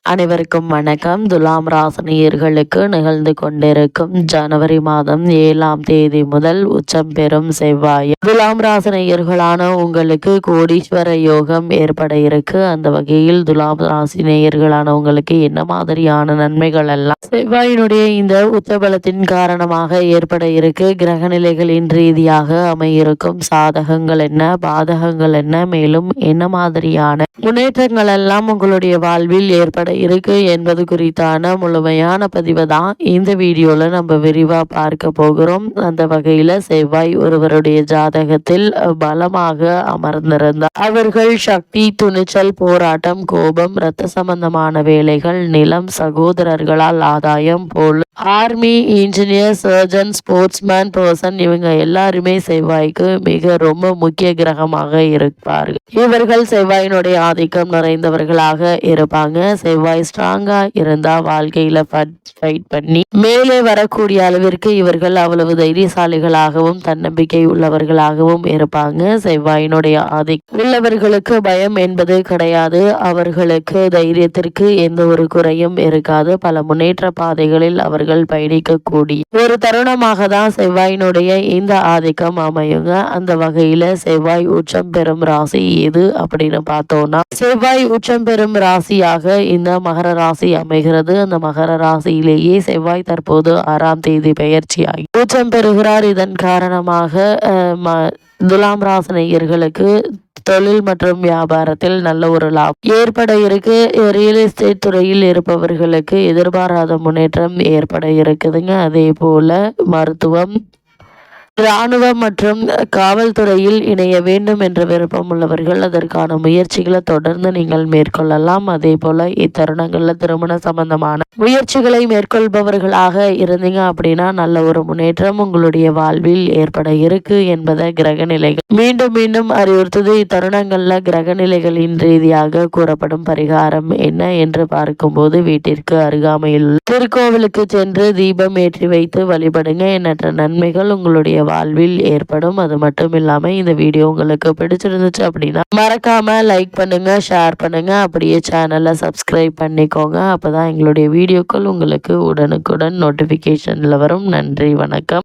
அனைவருக்கும் வணக்கம். துலாம் ராசினியர்களுக்கு நிகழ்ந்து கொண்டிருக்கும் ஜனவரி மாதம் 7ஆம் தேதி முதல் உச்சம் பெறும் செவ்வாய் துலாம் ராசினியர்களான உங்களுக்கு கோடீஸ்வர யோகம் ஏற்பட இருக்கு. அந்த வகையில் துலாம் ராசினியர்களான உங்களுக்கு என்ன மாதிரியான நன்மைகள் எல்லாம் செவ்வாயினுடைய இந்த உச்சபலத்தின் காரணமாக ஏற்பட இருக்கு, கிரகநிலைகளின் ரீதியாக அமையிருக்கும் சாதகங்கள் என்ன, பாதகங்கள் என்ன, மேலும் என்ன மாதிரியான முன்னேற்றங்கள் எல்லாம் உங்களுடைய வாழ்வில் ஏற்பட இருக்கு என்பது குறித்தான முழுமையான பதிவை தான் இந்த வீடியோல நம்ம விரிவா பார்க்க போகிறோம். அந்த வகையில செவ்வாய் ஒருவருடைய ஜாதகத்தில் பலமாக அமர்ந்திருந்தார். அவர்கள் சக்தி, துணிச்சல், போராட்டம், கோபம், இரத்த சம்பந்தமான வேலைகள், நிலம், சகோதரர்களால் ஆதாயம் போல் army, engineer, surgeon, sportsman person இவங்க எல்லாருமே செவ்வாய்க்கு மிக ரொம்ப முக்கிய கிரகமாக இருப்பார்கள். இவர்கள் செவ்வாயினுடைய ஆதிக்கம் நிறைந்தவர்களாக இருப்பாங்க. செவ்வாய் ஸ்ட்ராங்கா இருந்தா வாழ்க்கையில ஃபைட் பண்ணி மேலே வரக்கூடிய அளவிற்கு இவர்கள் அவ்வளவு தைரியசாலிகளாகவும் தன்னம்பிக்கை உள்ளவர்களாகவும் இருப்பாங்க. செவ்வாயினுடைய ஆதிக்கம் உள்ளவர்களுக்கு பயம் என்பது கிடையாது. அவர்களுக்கு தைரியத்திற்கு எந்த ஒரு குறையும் இருக்காது. பல முன்னேற்ற பாதைகளில் அவர்கள் பயணிக்கக்கூடிய ஒரு தருணமாக தான் செவ்வாயினுடைய இந்த ஆதிக்கம் அமையுங்க. அந்த வகையில செவ்வாய் உச்சம் பெறும் ராசி எது அப்படின்னு பார்த்தோம்னா, செவ்வாய் உச்சம் பெறும் ராசியாக இந்த மகர ராசி அமைகிறது. அந்த மகர ராசியிலேயே செவ்வாய் தற்போது 6ஆம் தேதி பெயர்ச்சியாகி உச்சம் பெறுகிறார். இதன் காரணமாக துலாம் ராசினியர்களுக்கு தொழில் மற்றும் வியாபாரத்தில் நல்ல ஒரு லாபம் ஏற்பட இருக்கு. ரியல் எஸ்டேட் துறையில் இருப்பவர்களுக்கு எதிர்பாராத முன்னேற்றம் ஏற்பட இருக்குதுங்க. அதே போல மருத்துவம், இராணுவம் மற்றும் காவல்துறையில் இணைய வேண்டும் என்ற விருப்பம் உள்ளவர்கள் அதற்கான முயற்சிகளை தொடர்ந்து நீங்கள் மேற்கொள்ளலாம். அதே போல இத்தருணங்கள்ல திருமண சம்பந்தமான முயற்சிகளை மேற்கொள்பவர்களாக இருந்தீங்க அப்படின்னா நல்ல ஒரு முன்னேற்றம் உங்களுடைய வாழ்வில் ஏற்பட இருக்கு என்பதை கிரகநிலைகள் மீண்டும் மீண்டும் அறிவுறுத்துது. இத்தருணங்கள்ல கிரகநிலைகளின் ரீதியாக கூறப்படும் பரிகாரம் என்ன என்று பார்க்கும்போது, வீட்டிற்கு அருகாமையில் திருக்கோவிலுக்கு சென்று தீபம் ஏற்றி வைத்து வழிபடுங்க. எண்ணற்ற நன்மைகள் உங்களுடைய வாழ்வில் ஏற்படும். அது மட்டும் இல்லாம இந்த வீடியோ உங்களுக்கு பிடிச்சிருந்துச்சு அப்படின்னா மறக்காம லைக் பண்ணுங்க, ஷேர் பண்ணுங்க, அப்படியே சேனலை சப்ஸ்கிரைப் பண்ணிக்கோங்க. அப்பதான் எங்களுடைய வீடியோக்கள் உங்களுக்கு உடனுக்குடன் நோட்டிபிகேஷன்ல வரும். நன்றி, வணக்கம்.